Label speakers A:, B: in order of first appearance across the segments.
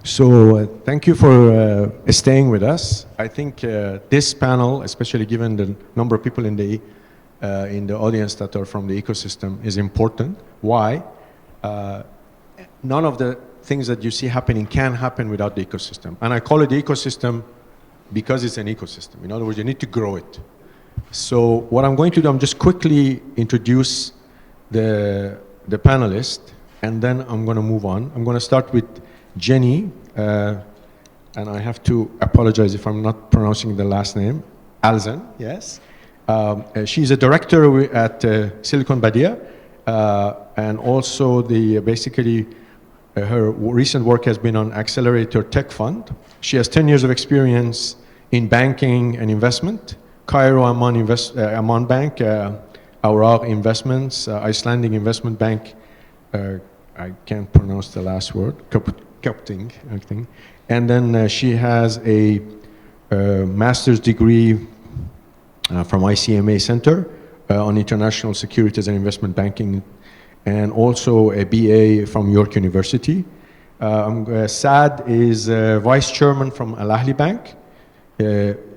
A: So thank you for staying with us. I think this panel, especially given the number of people in the audience that are from the ecosystem, is important. Why? None of the things that you see happening can happen without the ecosystem. And I call it the ecosystem because it's an ecosystem. In other words, you need to grow it. So what I'm going to do, I'm just quickly introduce the panelists, and then I'm going to move on. I'm going to start with Jenny, and I have to apologize if I'm not pronouncing the last name, Ahlzen, yes. She's a director at Silicon Badia, and also basically her recent work has been on Accelerator Tech Fund. She has 10 years of experience in banking and investment, Cairo Amman Bank, Awraq Investments, Icelandic Investment Bank, I can't pronounce the last word, Kapting, I think. And then she has a master's degree from ICMA Center on International Securities and Investment Banking, and also a BA from York University. Saad is vice chairman from Ahli Bank,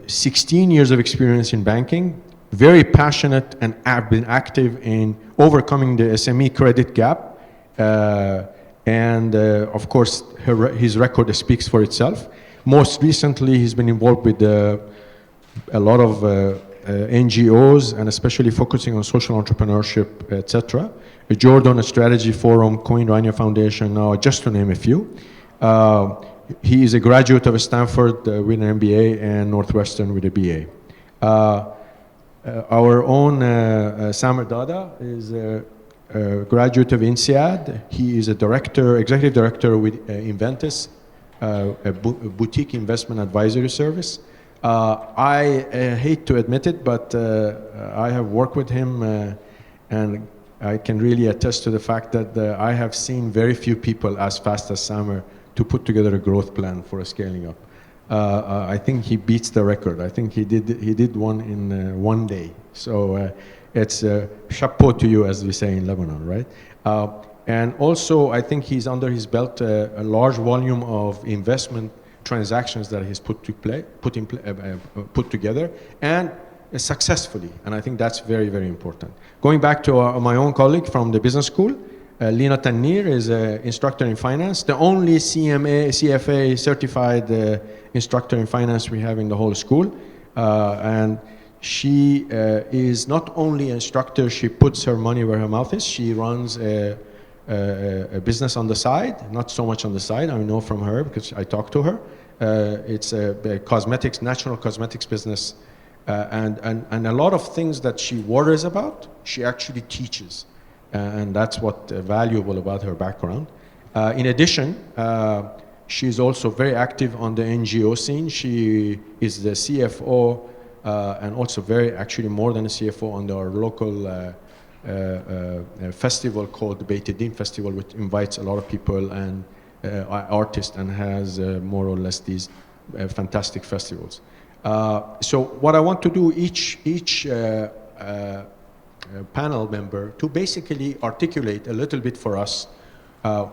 A: 16 years of experience in banking, very passionate and have been active in overcoming the SME credit gap. Of course, his record speaks for itself. Most recently, he's been involved with a lot of NGOs, and especially focusing on social entrepreneurship, etc. Jordan Strategy Forum, Queen Rania Foundation, now just to name a few. He is a graduate of Stanford with an MBA and Northwestern with a BA. Our own Samer Dada is a graduate of INSEAD. He is a executive director with Inventis, a boutique investment advisory service. I hate to admit it, but I have worked with him, and I can really attest to the fact that I have seen very few people as fast as Samer to put together a growth plan for a scaling up. I think he beats the record. I think he did one in one day. So it's chapeau to you, as we say in Lebanon, right? And also, I think he's under his belt a large volume of investment transactions that he's put together, and successfully. And I think that's very, very important. Going back to my own colleague from the business school, Lina Tannir is an instructor in finance, the only CFA certified instructor in finance we have in the whole school. And she is not only an instructor, she puts her money where her mouth is. She runs a business on the side, not so much on the side, I know from her because I talked to her. It's a cosmetics, natural cosmetics business. And a lot of things that she worries about, she actually teaches. And that's what's valuable about her background. In addition, she's also very active on the NGO scene. She is the CFO and also actually more than a CFO on our local festival called the Beit Din Festival, which invites a lot of people and artists and has more or less these fantastic festivals. So what I want to do, each panel member to basically articulate a little bit for us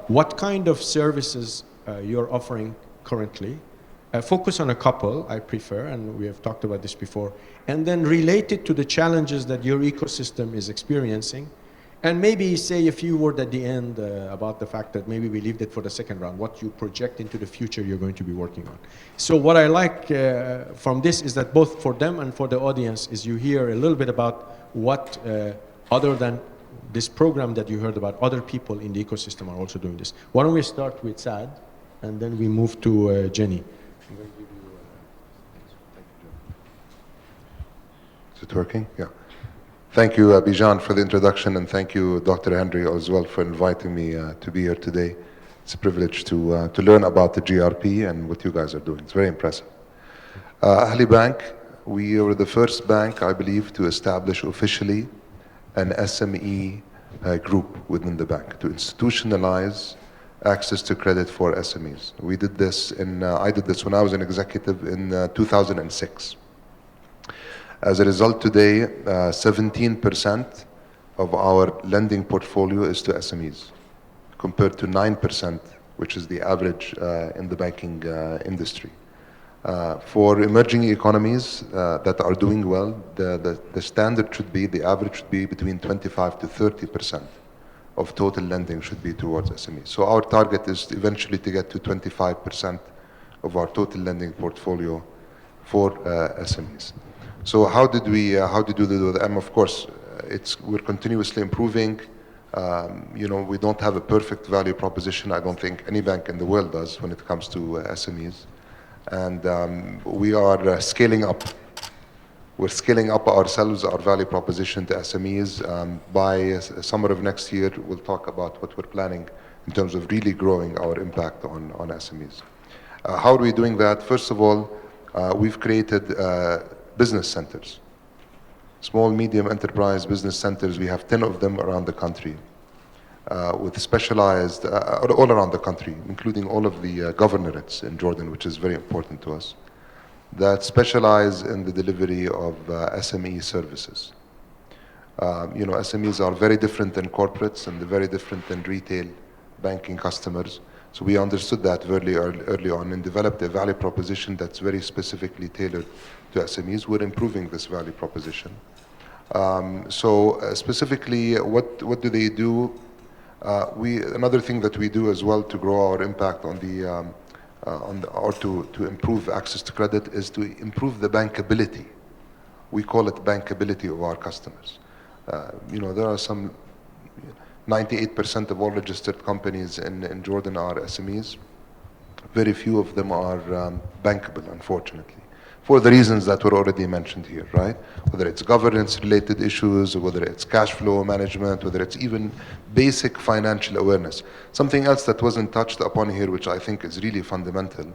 A: what kind of services you're offering currently. Focus on a couple, I prefer, and we have talked about this before, and then relate it to the challenges that your ecosystem is experiencing, and maybe say a few words at the end about the fact that maybe we leave it for the second round, what you project into the future you're going to be working on. So what I like from this is that both for them and for the audience is you hear a little bit about what, other than this program that you heard about, other people in the ecosystem are also doing this. Why don't we start with Saad, and then we move to Jenny. I'm going to give you,
B: Is it working? Yeah. Thank you, Bijan, for the introduction, and thank you, Dr. Henry, as well, for inviting me to be here today. It's a privilege to learn about the GRP and what you guys are doing. It's very impressive. Ahli Bank, we were the first bank, I believe, to establish officially an SME group within the bank to institutionalize access to credit for SMEs. We did this I did this when I was an executive in 2006. As a result, today, 17% of our lending portfolio is to SMEs, compared to 9% which is the average in the banking industry. For emerging economies that are doing well, the standard should be, the average should be between 25 to 30% of total lending should be towards SMEs. So our target is eventually to get to 25% of our total lending portfolio for SMEs. So how did we do that? Of course, we're continuously improving. We don't have a perfect value proposition. I don't think any bank in the world does when it comes to SMEs. And we are scaling up. We're scaling up ourselves, our value proposition to SMEs. By summer of next year, we'll talk about what we're planning in terms of really growing our impact on SMEs. How are we doing that? First of all, we've created business centers. Small, medium enterprise business centers. We have 10 of them around the country. With specialized, all around the country, including all of the governorates in Jordan, which is very important to us, that specialize in the delivery of SME services. SMEs are very different than corporates and very different than retail banking customers. So we understood that very early on and developed a value proposition that's very specifically tailored to SMEs. We're improving this value proposition. Specifically, what do they do? Another thing that we do as well to grow our impact or to improve access to credit is to improve the bankability. We call it bankability of our customers. There are some 98% of all registered companies in Jordan are SMEs. Very few of them are bankable, unfortunately, for the reasons that were already mentioned here, right? Whether it's governance-related issues, whether it's cash flow management, whether it's even basic financial awareness. Something else that wasn't touched upon here, which I think is really fundamental,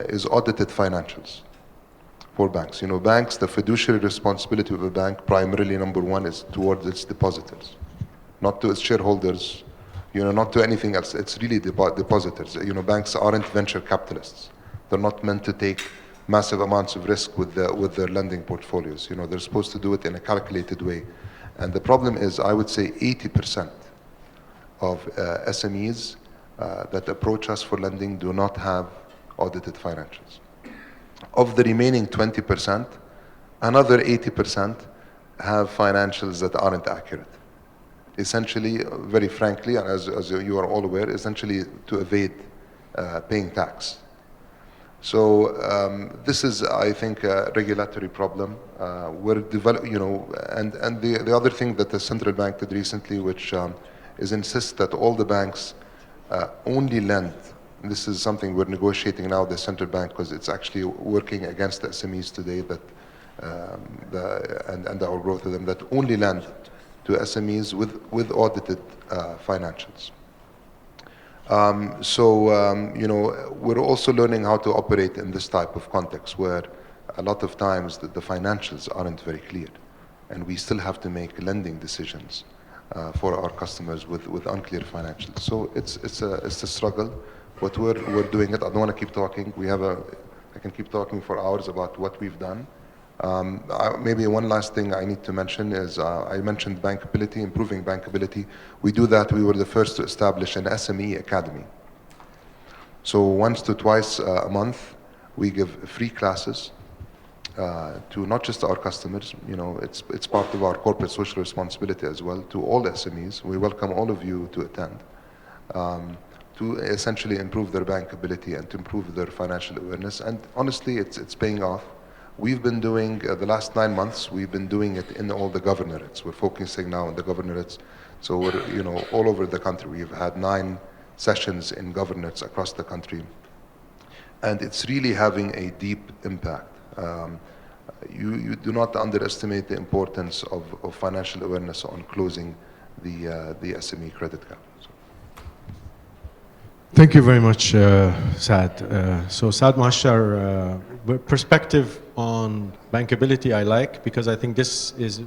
B: is audited financials for banks. Banks, the fiduciary responsibility of a bank, primarily number one, is towards its depositors, not to its shareholders, not to anything else. It's really depositors. Banks aren't venture capitalists. They're not meant to take massive amounts of risk with their lending portfolios. They're supposed to do it in a calculated way. And the problem is, I would say 80% of SMEs that approach us for lending do not have audited financials. Of the remaining 20%, another 80% have financials that aren't accurate. Essentially, very frankly, and as you are all aware, essentially to evade paying tax. So this is, I think, a regulatory problem. We're developing, and the other thing that the central bank did recently, which is insist that all the banks only lend. And this is something we're negotiating now with the central bank because it's actually working against the SMEs today and our growth of them, that only lend to SMEs with audited financials. We're also learning how to operate in this type of context where a lot of times the financials aren't very clear, and we still have to make lending decisions for our customers with unclear financials. So it's a struggle, but we're doing it. I don't want to keep talking. I can keep talking for hours about what we've done. Maybe one last thing I need to mention is I mentioned bankability, improving bankability. We do that. We were the first to establish an SME academy. So once to twice a month, we give free classes to not just our customers. It's part of our corporate social responsibility as well to all SMEs. We welcome all of you to attend to essentially improve their bankability and to improve their financial awareness. And honestly, it's paying off. We've been doing, the last 9 months, we've been doing it in all the governorates. We're focusing now on the governorates. So we're, all over the country. We've had 9 sessions in governorates across the country. And it's really having a deep impact. You do not underestimate the importance of financial awareness on closing the SME credit gap.
A: Thank you very much, Saad. So Saad Mouasher, perspective on bankability I like, because I think this is,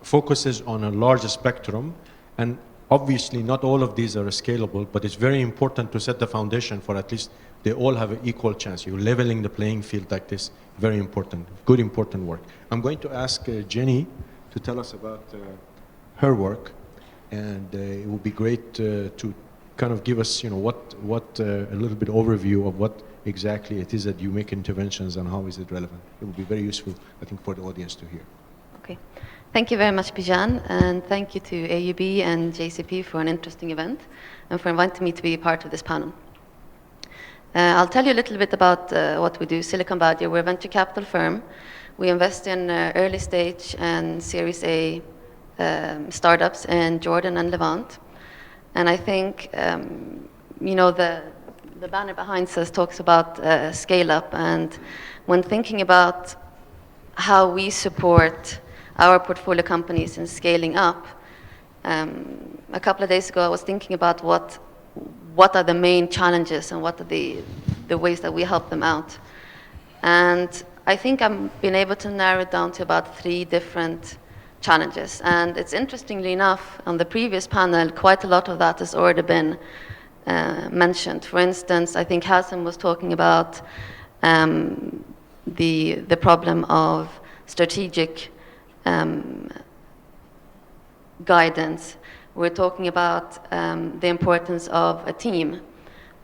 A: focuses on a large spectrum, and obviously not all of these are scalable, but it's very important to set the foundation for at least they all have an equal chance. You're leveling the playing field like this, very important, good important work. I'm going to ask Jenny to tell us about her work, and it would be great to kind of give us, what a little bit overview of what exactly it is that you make interventions and how is it relevant? It would be very useful, I think, for the audience to hear.
C: Okay. Thank you very much, Bijan, and thank you to AUB and JCP for an interesting event and for inviting me to be part of this panel. I'll tell you a little bit about what we do. Silicon Badia, we're a venture capital firm. We invest in early stage and Series A startups in Jordan and Levant. And I think, the banner behind us talks about scale up. And when thinking about how we support our portfolio companies in scaling up, a couple of days ago I was thinking about what are the main challenges and what are the ways that we help them out. And I think I've been able to narrow it down to about 3 different challenges. And it's interestingly enough, on the previous panel, quite a lot of that has already been mentioned. For instance, I think Ahlzen was talking about the problem of strategic guidance. We're talking about the importance of a team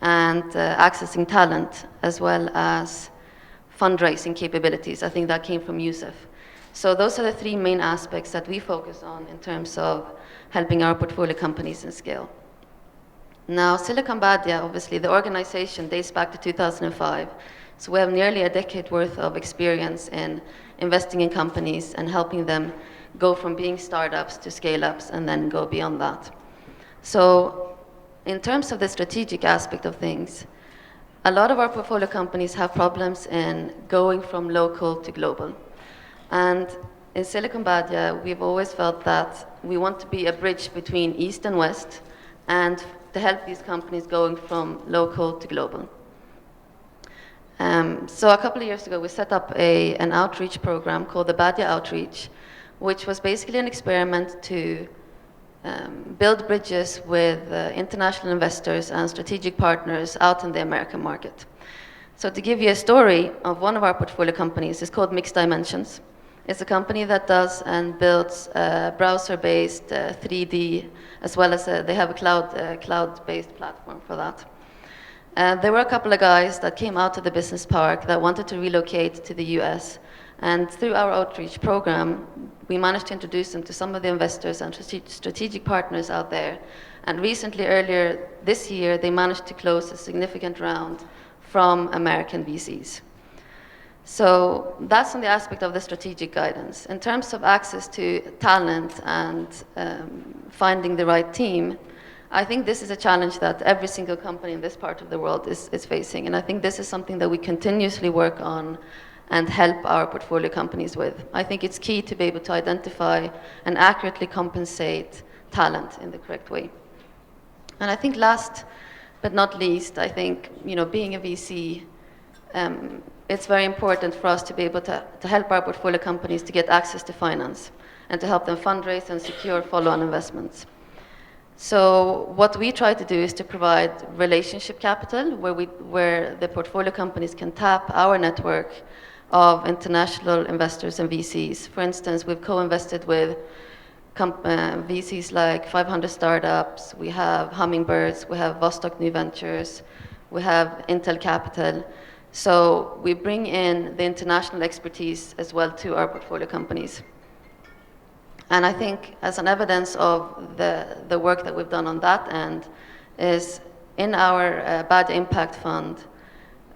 C: and accessing talent, as well as fundraising capabilities. I think that came from Yusuf. So those are the 3 main aspects that we focus on in terms of helping our portfolio companies in scale. Now, Silicon Badia, obviously, the organization dates back to 2005. So we have nearly a decade worth of experience in investing in companies and helping them go from being startups to scale-ups and then go beyond that. So in terms of the strategic aspect of things, a lot of our portfolio companies have problems in going from local to global. And in Silicon Badia, we've always felt that we want to be a bridge between East and West and to help these companies going from local to global. So a couple of years ago, we set up an outreach program called the Badia Outreach, which was basically an experiment to build bridges with international investors and strategic partners out in the American market. So to give you a story of one of our portfolio companies, it's called Mixed Dimensions. It's a company that does and builds browser-based 3D, as well as they have a cloud-based platform for that. There were a couple of guys that came out of the business park that wanted to relocate to the US. And through our outreach program, we managed to introduce them to some of the investors and strategic partners out there. And recently, earlier this year, they managed to close a significant round from American VCs. So that's on the aspect of the strategic guidance. In terms of access to talent and finding the right team, I think this is a challenge that every single company in this part of the world is facing. And I think this is something that we continuously work on and help our portfolio companies with. I think it's key to be able to identify and accurately compensate talent in the correct way. And I think last but not least, I think, being a VC, it's very important for us to be able to help our portfolio companies to get access to finance and to help them fundraise and secure follow-on investments. So what we try to do is to provide relationship capital where the portfolio companies can tap our network of international investors and VCs. For instance, we've co-invested with VCs like 500 Startups, we have Hummingbirds, we have Vostok New Ventures, we have Intel Capital. So we bring in the international expertise as well to our portfolio companies. And I think as an evidence of the work that we've done on that end is in our Badia Impact Fund,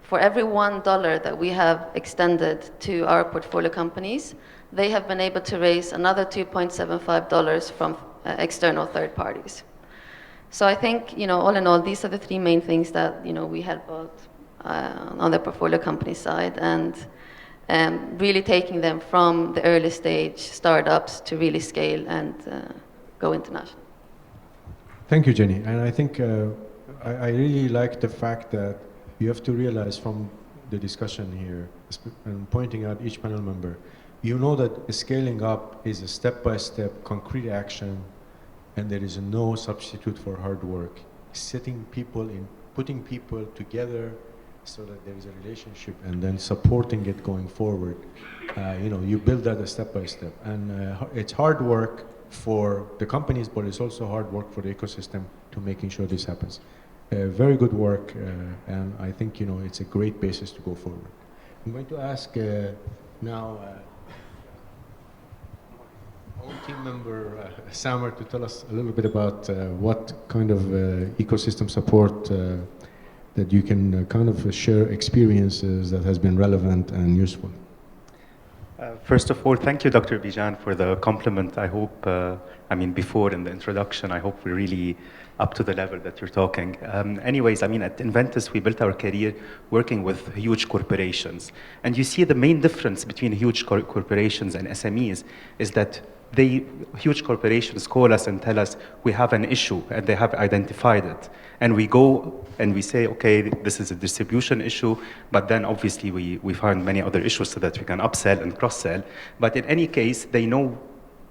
C: for every $1 that we have extended to our portfolio companies, they have been able to raise another $2.75 from external third parties. So I think, all in all, these are the 3 main things that, we help out on the portfolio company side, and really taking them from the early stage startups to really scale and go international.
A: Thank you, Jenny. And I think I really like the fact that you have to realize from the discussion here, and pointing out each panel member, that scaling up is a step-by-step concrete action, and there is no substitute for hard work. Putting people together so that there is a relationship, and then supporting it going forward. You build that step by step, and it's hard work for the companies, but it's also hard work for the ecosystem to making sure this happens. Very good work, and I think it's a great basis to go forward. I'm going to ask now our team member Samer to tell us a little bit about what kind of ecosystem support that you can kind of share experiences that has been relevant and useful.
D: First of all, thank you, Dr. Bijan, for the compliment. I hope, before in the introduction, I hope we're really up to the level that you're talking. Anyways, at Inventis, we built our career working with huge corporations. And you see the main difference between huge corporations and SMEs is that huge corporations call us and tell us we have an issue and they have identified it. And we go and we say, okay, this is a distribution issue, but then obviously we find many other issues so that we can upsell and cross-sell. But in any case, they know,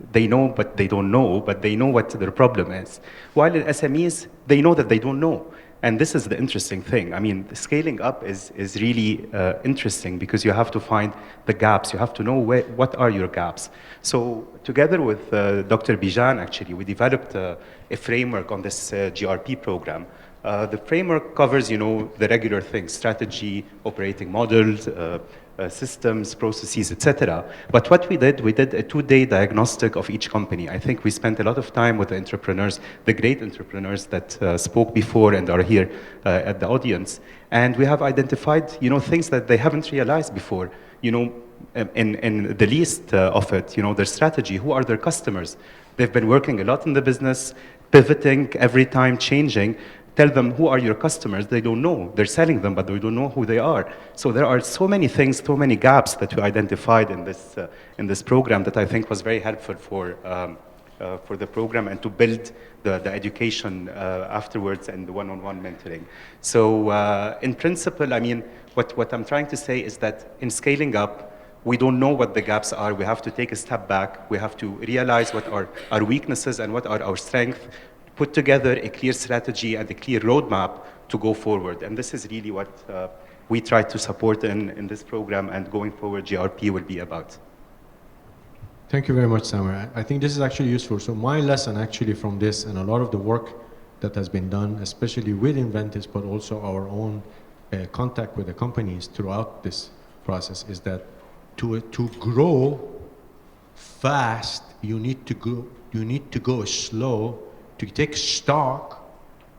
D: but they don't know, but they know what their problem is. While in SMEs, they know that they don't know. And this is the interesting thing. Scaling up is really interesting because you have to find the gaps. You have to know what are your gaps. So together with Dr. Bijan, actually, we developed a framework on this GRP program. The framework covers, the regular things, strategy, operating models, systems, processes, etc. But what we did a 2-day diagnostic of each company. I think we spent a lot of time with the entrepreneurs, the great entrepreneurs that spoke before and are here at the audience. And we have identified, things that they haven't realized before. In the least of it, their strategy, who are their customers? They've been working a lot in the business, pivoting every time, changing. Tell them, who are your customers? They don't know. They're selling them, but they don't know who they are. So there are so many things, so many gaps that we identified in this program that I think was very helpful for the program and to build the education afterwards and the one-on-one mentoring. So in principle, what I'm trying to say is that in scaling up, we don't know what the gaps are. We have to take a step back. We have to realize what are our weaknesses and what are our strengths, put together a clear strategy and a clear roadmap to go forward. And this is really what we try to support in this program, and going forward, GRP will be about.
A: Thank you very much, Samer. I think this is actually useful. So my lesson actually from this and a lot of the work that has been done, especially with Inventis, but also our own contact with the companies throughout this process, is that to grow fast, you need to go slow, to take stock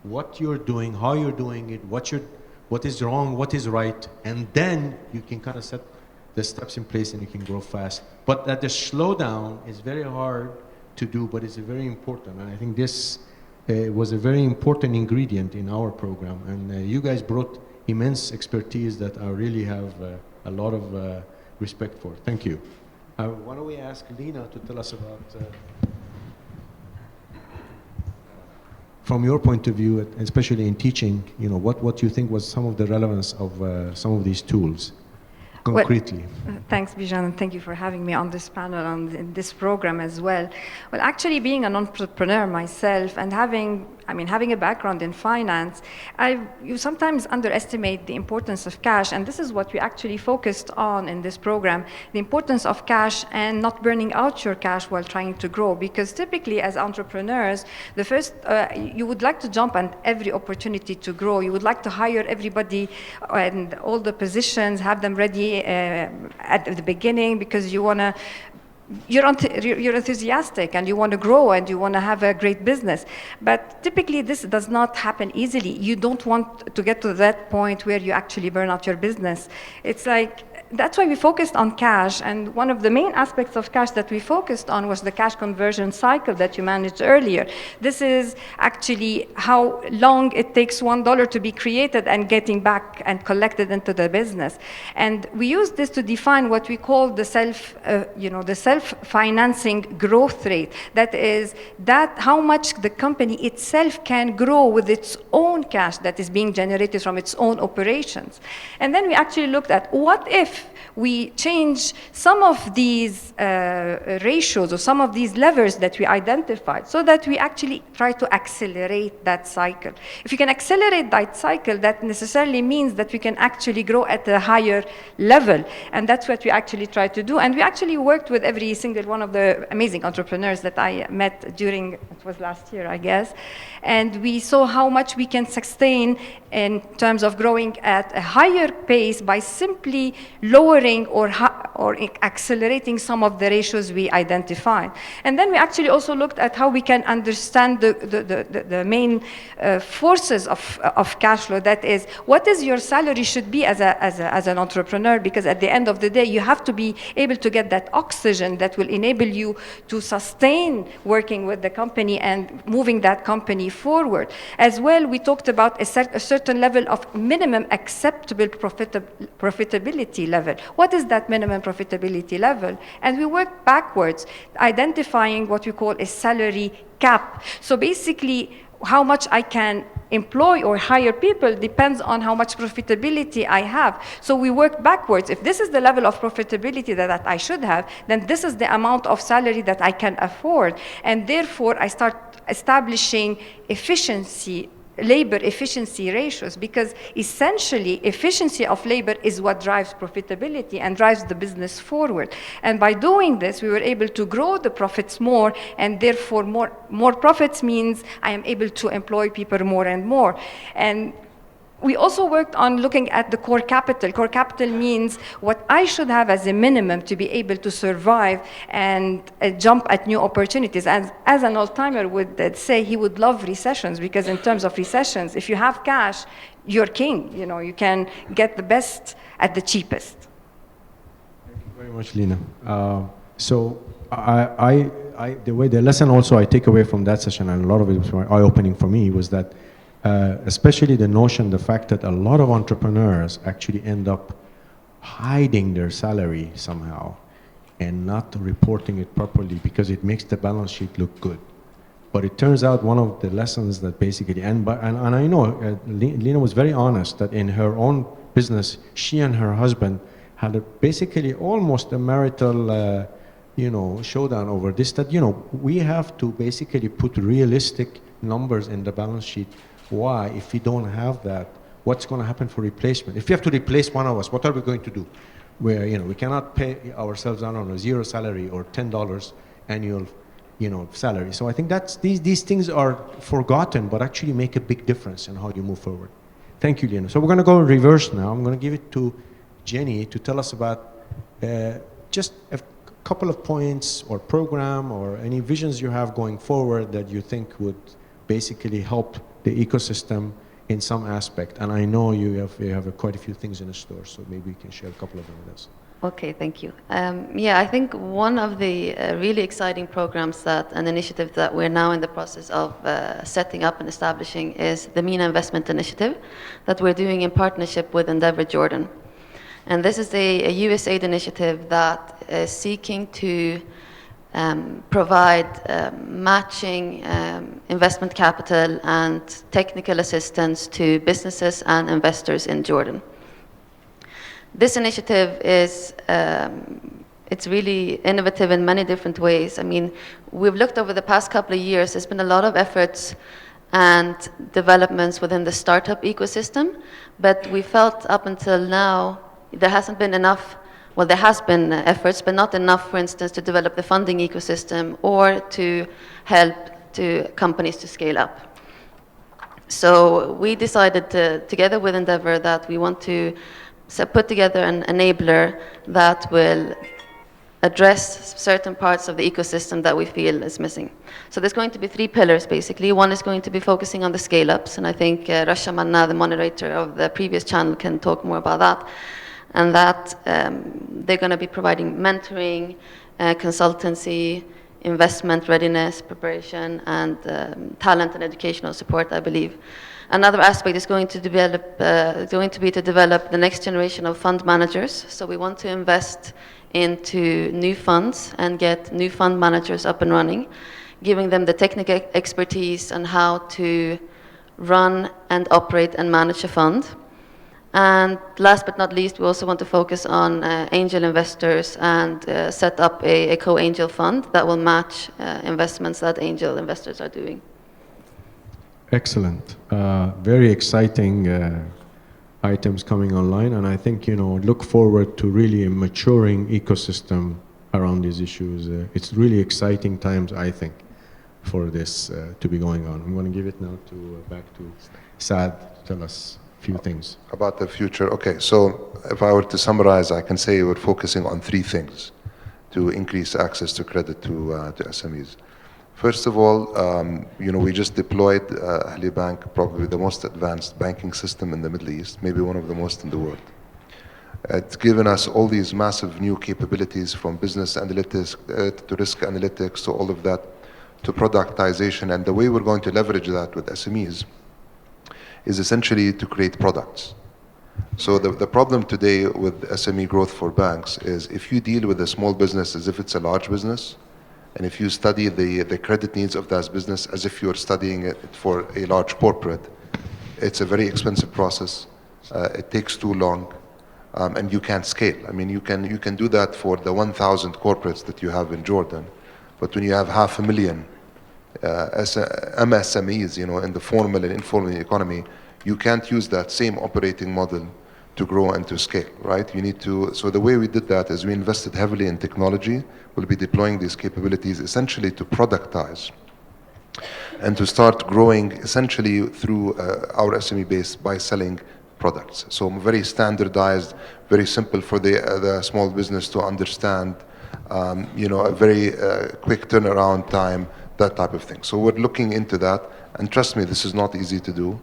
A: what you're doing, how you're doing it, what is wrong, what is right, and then you can kind of set the steps in place and you can grow fast. But that the slowdown is very hard to do, but it's very important. And I think this was a very important ingredient in our program. And you guys brought immense expertise that I really have a lot of respect for. Thank you. Why don't we ask Lina to tell us about from your point of view, especially in teaching, what you think was some of the relevance of some of these tools, concretely?
E: Well, thanks, Bijan, and thank you for having me on this panel and in this program as well. Well, actually, being an entrepreneur myself and having a background in finance, you sometimes underestimate the importance of cash, and this is what we actually focused on in this program, the importance of cash and not burning out your cash while trying to grow. Because typically as entrepreneurs, the first, you would like to jump on every opportunity to grow. You would like to hire everybody and all the positions, have them ready at the beginning because you want to you're enthusiastic and you want to grow and you want to have a great business. But typically this does not happen easily. You don't want to get to that point where you actually burn out your business. It's like, that's why we focused on cash, and one of the main aspects of cash that we focused on was the cash conversion cycle that you managed earlier. This is actually how long it takes $1 to be created and getting back and collected into the business. And we used this to define what we call the self-financing growth rate. That is how much the company itself can grow with its own cash that is being generated from its own operations. And then we actually looked at what if if we change some of these ratios or some of these levers that we identified so that we actually try to accelerate that cycle. If you can accelerate that cycle, that necessarily means that we can actually grow at a higher level. And that's what we actually try to do. And we actually worked with every single one of the amazing entrepreneurs that I met during, it was last year, I guess. And we saw how much we can sustain in terms of growing at a higher pace by simply lowering or accelerating some of the ratios we identified. And then we actually also looked at how we can understand the main forces of cash flow. That is, what is your salary should be as an entrepreneur, because at the end of the day, you have to be able to get that oxygen that will enable you to sustain working with the company and moving that company forward. As well, we talked about a certain level of minimum acceptable profitability level. What is that minimum profitability level? And we worked backwards, identifying what we call a salary cap. So basically, how much I can employ or hire people depends on how much profitability I have. So we work backwards. If this is the level of profitability that I should have, then this is the amount of salary that I can afford. And therefore, I start establishing labor efficiency ratios, because essentially efficiency of labor is what drives profitability and drives the business forward. And by doing this, we were able to grow the profits more, and therefore more profits means I am able to employ people more and more. And we also worked on looking at the core capital. Core capital means what I should have as a minimum to be able to survive and jump at new opportunities. As an old-timer would say, he would love recessions, because in terms of recessions, if you have cash, you're king. You know, you can get the best at the cheapest.
A: Thank you very much, Lina. So the lesson also I take away from that session, and a lot of it was eye-opening for me, was that especially the fact that a lot of entrepreneurs actually end up hiding their salary somehow and not reporting it properly because it makes the balance sheet look good. But it turns out one of the lessons that basically, and I know Lina was very honest that in her own business, she and her husband had basically almost a marital showdown over this, that we have to basically put realistic numbers in the balance sheet. Why? If we don't have that, what's going to happen for replacement? If we have to replace one of us, what are we going to do? Where we cannot pay ourselves on a zero salary or $10 annual salary. So I think that's these things are forgotten, but actually make a big difference in how you move forward. Thank you, Lina. So we're going to go in reverse now. I'm going to give it to Jenny to tell us about just a couple of points or program or any visions you have going forward that you think would basically help the ecosystem in some aspect. And I know you have quite a few things in the store, so maybe you can share a couple of them with us.
C: Okay, thank you. Yeah, I think one of the really exciting programs and initiatives that we're now in the process of setting up and establishing is the MENA Investment Initiative that we're doing in partnership with Endeavor Jordan. And this is a USAID initiative that is seeking to provide matching investment capital and technical assistance to businesses and investors in Jordan. This initiative is it's really innovative in many different ways. I mean, we've looked over the past couple of years, there's been a lot of efforts and developments within the startup ecosystem, but we felt up until now there hasn't been enough. Well, there has been efforts, but not enough, for instance, to develop the funding ecosystem or to help to companies to scale up. So we decided together with Endeavor that we want to put together an enabler that will address certain parts of the ecosystem that we feel is missing. So there's going to be 3 pillars, basically. One is going to be focusing on the scale-ups, and I think Rasha Manna, the moderator of the previous channel, can talk more about that. And that they're going to be providing mentoring, consultancy, investment readiness, preparation, and talent and educational support, I believe. Another aspect is going to be to develop the next generation of fund managers. So we want to invest into new funds and get new fund managers up and running, giving them the technical expertise on how to run and operate and manage a fund. And last but not least, we also want to focus on angel investors and set up a co-angel fund that will match investments that angel investors are doing.
A: Excellent. Very exciting items coming online, and I think, look forward to really a maturing ecosystem around these issues. It's really exciting times, I think, for this to be going on. I'm going to give it now back to Saad to tell us a few things.
B: About the future. Okay, so if I were to summarize, I can say we're focusing on 3 things to increase access to credit to SMEs. First of all, we just deployed Ahli Bank, probably the most advanced banking system in the Middle East, maybe one of the most in the world. It's given us all these massive new capabilities, from business analytics to risk analytics to all of that, to productization. And the way we're going to leverage that with SMEs is essentially to create products. So the problem today with SME growth for banks is, if you deal with a small business as if it's a large business, and if you study the credit needs of that business as if you're studying it for a large corporate, it's a very expensive process. It takes too long, and you can't scale. I mean, you can do that for the 1,000 corporates that you have in Jordan, but when you have 500,000 MSMEs, in the formal and informal economy, you can't use that same operating model to grow and to scale, right? You need to. So the way we did that is we invested heavily in technology. We'll be deploying these capabilities essentially to productize and to start growing essentially through our SME base by selling products. So very standardized, very simple for the small business to understand, a very quick turnaround time, that type of thing. So we're looking into that, and trust me, this is not easy to do.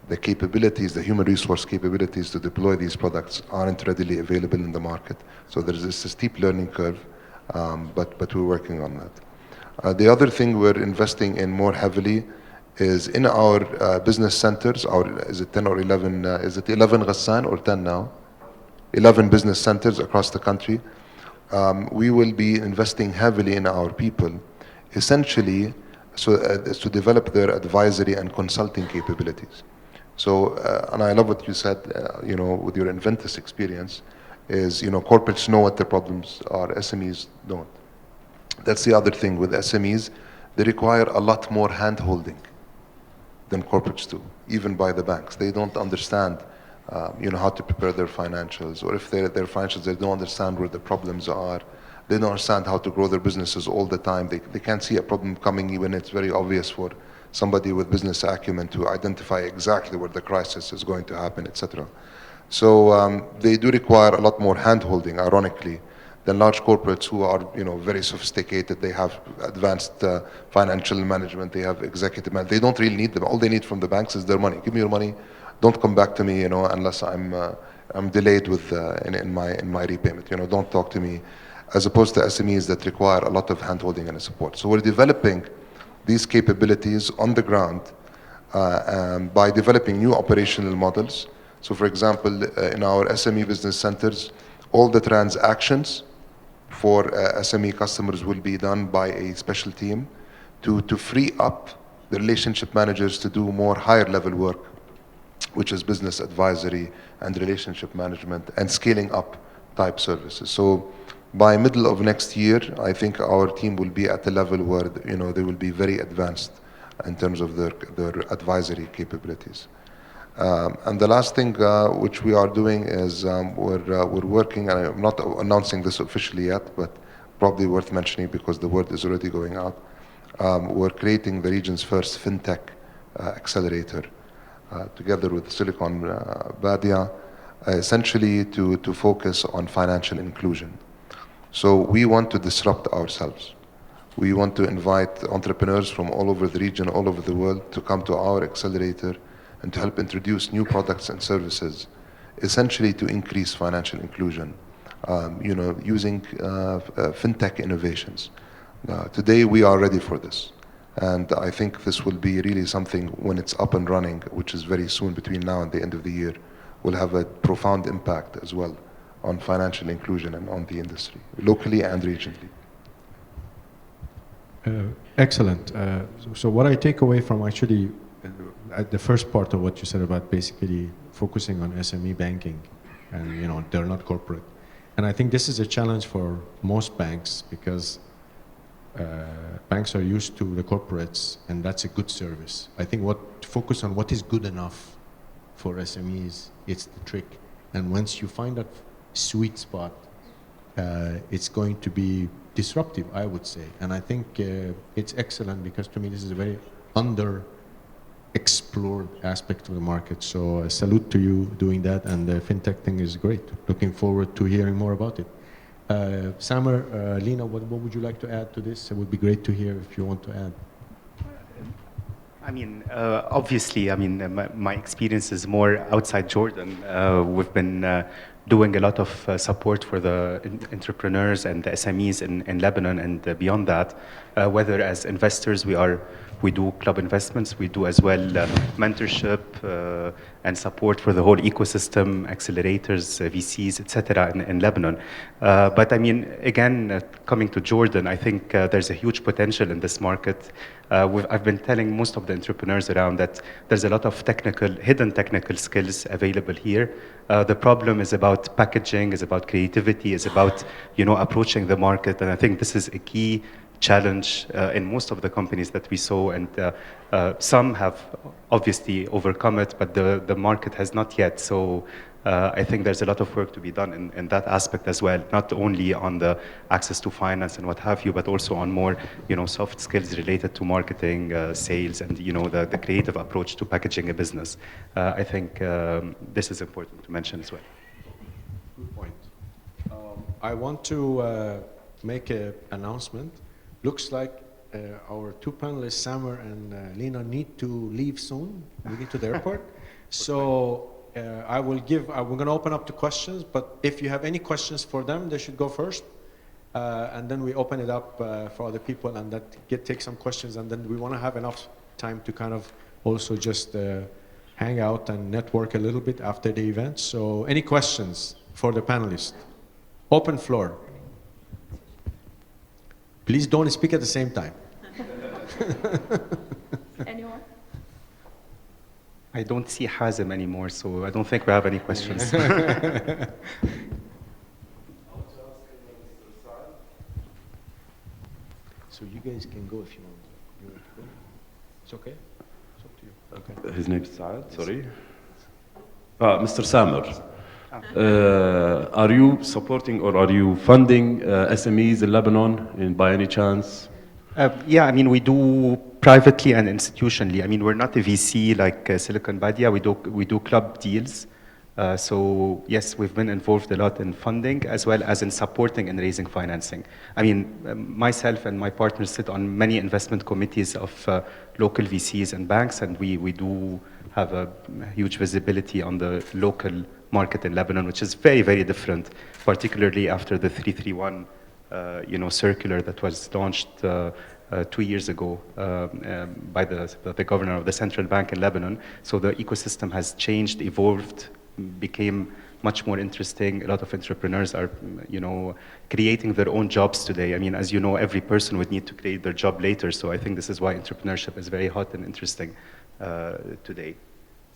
B: The capabilities, the human resource capabilities to deploy these products aren't readily available in the market. So there's this steep learning curve, but we're working on that. The other thing we're investing in more heavily is in our business centers. Is it 10 or 11? Is it 11 Ghassan or 10 now? 11 business centers across the country. We will be investing heavily in our people, essentially, to develop their advisory and consulting capabilities. So, and I love what you said, with your Inventis experience, is, corporates know what their problems are, SMEs don't. That's the other thing with SMEs. They require a lot more hand-holding than corporates do, even by the banks. They don't understand, how to prepare their financials, or if their financials, they don't understand where the problems are. They don't understand how to grow their businesses all the time. They can't see a problem coming when it's very obvious for somebody with business acumen to identify exactly where the crisis is going to happen, etc. So they do require a lot more hand-holding, ironically, than large corporates who are, very sophisticated. They have advanced financial management. They have executive management. They don't really need them. All they need from the banks is their money. Give me your money. Don't come back to me, unless I'm delayed with in my repayment. Don't talk to me. As opposed to SMEs that require a lot of hand-holding and support. So we're developing these capabilities on the ground by developing new operational models. So for example, in our SME business centers, all the transactions for SME customers will be done by a special team to free up the relationship managers to do more higher level work, which is business advisory and relationship management and scaling up type services. So by middle of next year, I think our team will be at a level where, they will be very advanced in terms of their advisory capabilities. And the last thing which we are doing is we're working, and I'm not announcing this officially yet, but probably worth mentioning because the word is already going out. We're creating the region's first fintech accelerator together with Silicon Badia, essentially to focus on financial inclusion. So we want to disrupt ourselves. We want to invite entrepreneurs from all over the region, all over the world, to come to our accelerator and to help introduce new products and services, essentially to increase financial inclusion, using fintech innovations. Today we are ready for this. And I think this will be really something when it's up and running, which is very soon, between now and the end of the year, will have a profound impact as well on financial inclusion and on the industry, locally and regionally.
A: Excellent. So what I take away from actually the first part of what you said about basically focusing on SME banking, and they're not corporate. And I think this is a challenge for most banks because banks are used to the corporates, and that's a good service. I think focus on what is good enough for SMEs, it's the trick. And once you find that sweet spot, it's going to be disruptive, I would say. And I think it's excellent because to me this is a very under-explored aspect of the market. So salute to you doing that, and the fintech thing is great. Looking forward to hearing more about it. Samer, Lina, what would you like to add to this? It would be great to hear if you want to add.
D: I mean, obviously, I mean, my experience is more outside Jordan. We've been doing a lot of support for the entrepreneurs and the SMEs in Lebanon and beyond that. Whether as investors, we do club investments, we do as well mentorship and support for the whole ecosystem, accelerators, VCs, etc. in Lebanon. But I mean, again, coming to Jordan, I think there's a huge potential in this market. I've been telling most of the entrepreneurs around that there's a lot of hidden technical skills available here. The problem is about packaging, is about creativity, is about approaching the market, and I think this is a key challenge in most of the companies that we saw, and some have obviously overcome it, but the market has not yet. So I think there's a lot of work to be done in that aspect as well, not only on the access to finance and what have you, but also on more soft skills related to marketing, sales, and the creative approach to packaging a business. I think this is important to mention as well.
A: Good point. I want to make an announcement. Looks like our two panelists, Samer and Lina, need to leave soon. We need to the airport. So we're going to open up to questions, but if you have any questions for them, they should go first. And then we open it up for other people, and take some questions, and then we want to have enough time to kind of also just hang out and network a little bit after the event. So any questions for the panelists? Open floor. Please don't speak at the same time.
E: Anyone?
D: I don't see Hazem anymore, so I don't think we have any questions.
A: So you guys can go if you want. You want to go? It's okay? It's up to you. Okay.
F: His name is Saad, sorry. Mr. Samer, are you supporting or are you funding SMEs in Lebanon by any chance?
D: Yeah, I mean, we do privately and institutionally. I mean, we're not a VC like Silicon Badia. We do club deals. So yes, we've been involved a lot in funding as well as in supporting and raising financing. I mean, myself and my partners sit on many investment committees of local VCs and banks, and we do have a huge visibility on the local market in Lebanon, which is very, very different, particularly after the 331 circular that was launched 2 years ago by the governor of the central bank in Lebanon. So the ecosystem has changed, evolved, became much more interesting. A lot of entrepreneurs are, creating their own jobs today. I mean, as you know, every person would need to create their job later. So I think this is why entrepreneurship is very hot and interesting today.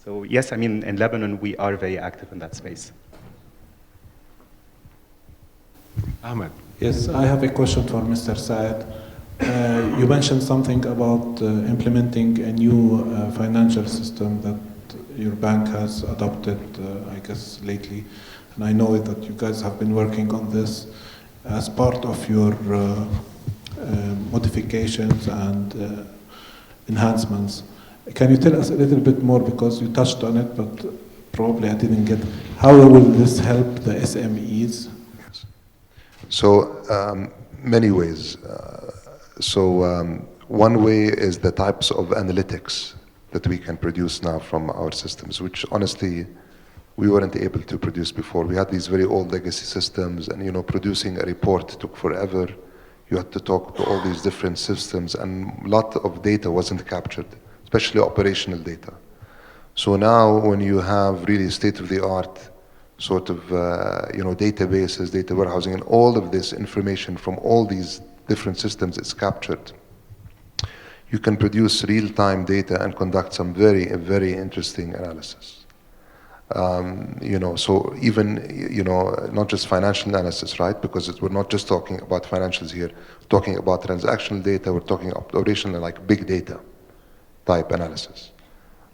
D: So yes, I mean, in Lebanon, we are very active in that space.
A: Ahmed.
G: Yes, I have a question for Mr. Saad. You mentioned something about implementing a new financial system that your bank has adopted, I guess, lately. And I know that you guys have been working on this as part of your modifications and enhancements. Can you tell us a little bit more, because you touched on it, but probably I didn't get, how will this help the SMEs?
B: Yes. So many ways. One way is the types of analytics that we can produce now from our systems, which honestly we weren't able to produce before. We had these very old legacy systems, and producing a report took forever. You had to talk to all these different systems, and a lot of data wasn't captured, especially operational data. So now when you have really state-of-the-art sort of databases, data warehousing, and all of this information from all these different systems is captured, you can produce real-time data and conduct some very, very interesting analysis. So even, not just financial analysis, right? Because we're not just talking about financials here, we're talking about transactional data, we're talking operational, like big data type analysis.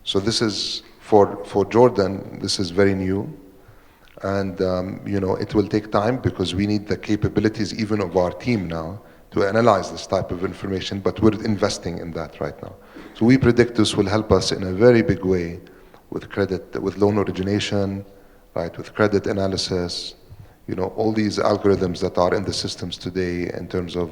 B: So this is, for Jordan, this is very new. And, it will take time because we need the capabilities even of our team now to analyze this type of information, but we're investing in that right now. So we predict this will help us in a very big way with credit, with loan origination, right, with credit analysis, all these algorithms that are in the systems today in terms of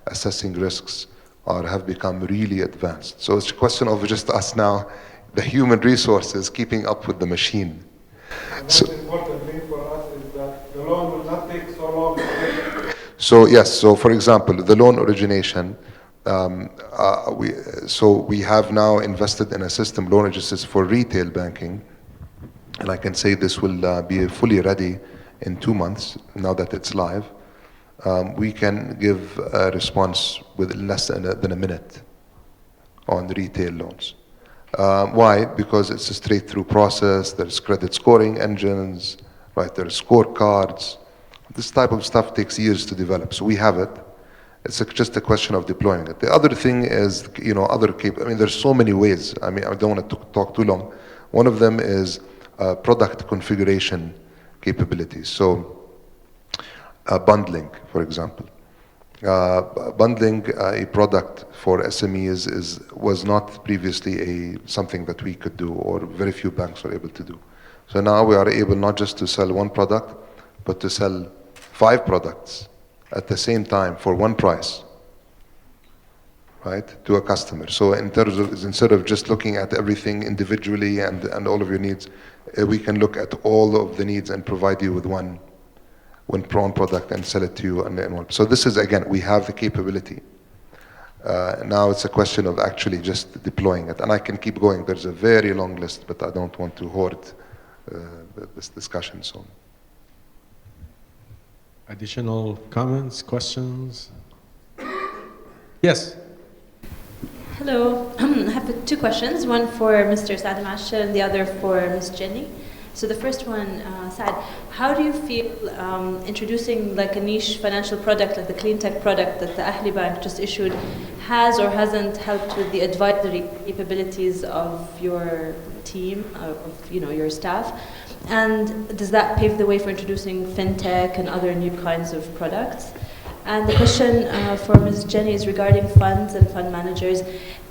B: assessing risks have become really advanced. So it's a question of just us now, the human resources, keeping up with the machine.
G: The most important thing for us is that the loan will not take so long to get.
B: So yes, so for example, the loan origination, we have now invested in a system, loan registers for retail banking, and I can say this will be fully ready in 2 months now that it's live. We can give a response with less than a minute on retail loans. Why? Because it's a straight-through process. There's credit scoring engines, right? There's scorecards. This type of stuff takes years to develop. So we have it. It's just a question of deploying it. The other thing is, there's so many ways. I don't want to talk too long. One of them is product configuration capabilities. So bundling, for example. Bundling a product for SMEs was not previously something that we could do, or very few banks were able to do. So now we are able not just to sell one product, but to sell 5 products at the same time for one price, right, to a customer. So in terms of, instead of just looking at everything individually and all of your needs, we can look at all of the needs and provide you with one product and sell it to you in one. So this is, again, we have the capability. Now it's a question of actually just deploying it. And I can keep going. There's a very long list, but I don't want to hoard this discussion. So,
A: additional comments, questions? Yes.
H: Hello. I have 2 questions, one for Mr. Saad Mouasher and the other for Ms. Jenny. So the first one, Saad, how do you feel introducing like a niche financial product like the clean tech product that the Ahli Bank just issued has or hasn't helped with the advisory capabilities of your team, of your staff? And does that pave the way for introducing fintech and other new kinds of products? And the question for Ms. Jenny is regarding funds and fund managers.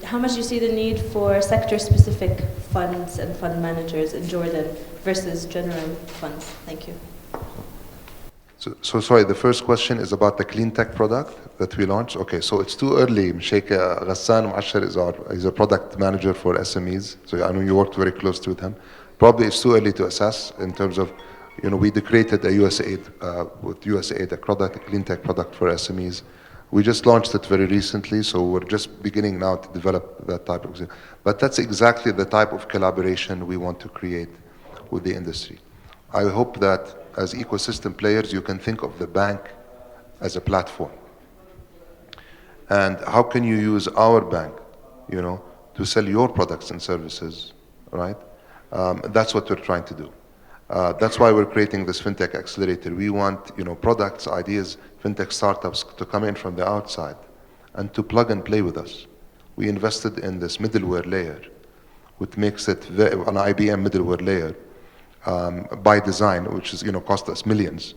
H: How much do you see the need for sector-specific funds and fund managers in Jordan versus general funds? Thank you.
B: So sorry, the first question is about the clean tech product that we launched. Okay, so it's too early. Sheikh Ghassan Mouasher is a product manager for SMEs. So I know you worked very closely with him. Probably it's too early to assess in terms of, we created a USAID, with USAID, a clean tech product for SMEs. We just launched it very recently, so we're just beginning now to develop that type of thing. But that's exactly the type of collaboration we want to create with the industry. I hope that as ecosystem players, you can think of the bank as a platform. And how can you use our bank, to sell your products and services, right? That's what we're trying to do. That's why we're creating this fintech accelerator. We want, products, ideas, fintech startups to come in from the outside and to plug and play with us. We invested in this middleware layer, which makes it an IBM middleware layer by design, which is, cost us millions.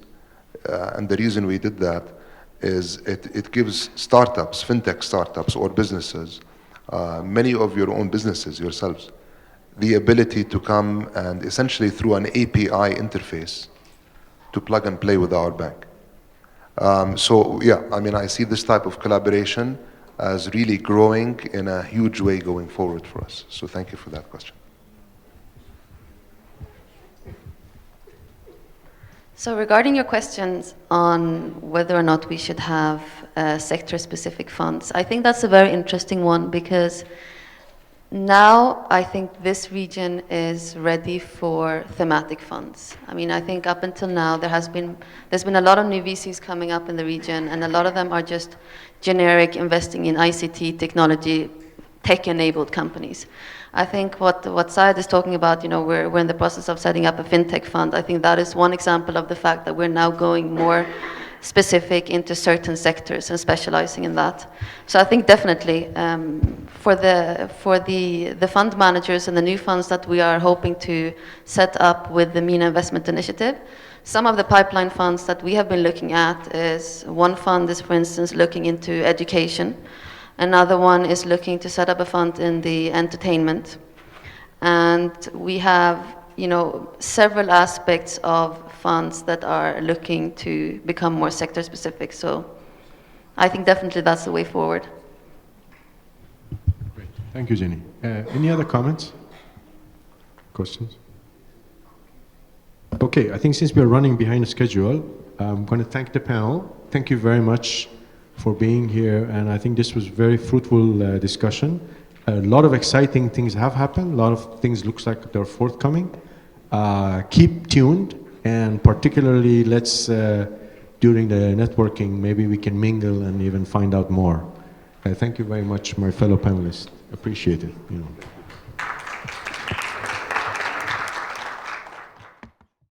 B: And the reason we did that is it gives startups, fintech startups or businesses, many of your own businesses yourselves, the ability to come and essentially through an API interface to plug and play with our bank. I see this type of collaboration as really growing in a huge way going forward for us. So thank you for that question.
C: So regarding your questions on whether or not we should have sector-specific funds, I think that's a very interesting one because Now, I think this region is ready for thematic funds. I mean, I think up until now, there's been a lot of new VCs coming up in the region, and a lot of them are just generic investing in ICT technology, tech-enabled companies. I think what Saad is talking about, we're in the process of setting up a fintech fund. I think that is one example of the fact that we're now going more specific into certain sectors and specializing in that. So I think definitely for the fund managers and the new funds that we are hoping to set up with the MENA Investment Initiative, some of the pipeline funds that we have been looking at is, one fund is, for instance, looking into education. Another one is looking to set up a fund in the entertainment. And we have several aspects of funds that are looking to become more sector specific. So I think definitely that's the way forward.
A: Great. Thank you, Jenny. Any other comments? Questions? Okay, I think since we are running behind schedule, I'm going to thank the panel. Thank you very much for being here, and I think this was very fruitful discussion. A lot of exciting things have happened. A lot of things looks like they're forthcoming. Keep tuned, and particularly let's, during the networking, maybe we can mingle and even find out more. Thank you very much, my fellow panelists. Appreciate it.